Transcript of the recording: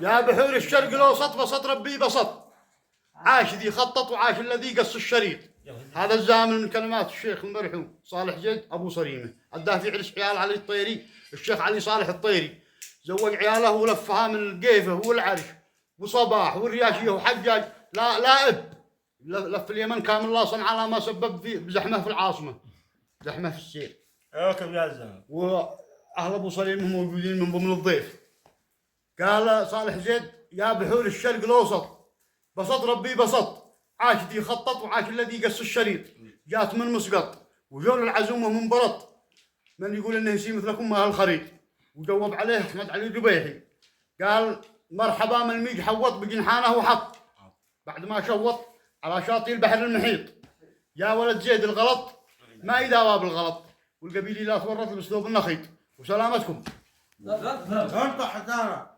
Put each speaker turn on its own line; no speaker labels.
يا بحور الشرق الأوسط بسط ربي بسط، عاش ذي خطط وعاش الذي قص الشريط. هذا الزامل من كلمات الشيخ المرحوم صالح زيد أبو صريمة. الدافع عرس عيال علي الطيري، الشيخ علي صالح الطيري زوج عياله ولفها من القيفة والعرش وصباح والرياشية وحجاج لا اب لف اليمن كامل الله صنع على ما سبب في بزحمة في العاصمة، زحمة في السير.
اوكم يا زلمه.
واهل ابو صريمة موجودين من ضمن الضيف. قال صالح زيد يا بحور الشرق الاوسط بسط ربي بسط، عاش ذي خطط وعاش الذي قص الشريط. جات من مسقط وجول العزومه من برط، من يقول انه يسي مثلكم ما هالخريط. وجوب عليه احمد علي دبيحي قال مرحبا من الميج حوط بجنحانه وحط، بعد ما شوط على شاطئ البحر المحيط. يا ولد زيد الغلط ما يداوى بالغلط، والقبيلي لا تورط باسلوب النخيط. وسلامتكم.
لا لا لا.
انت حدانا.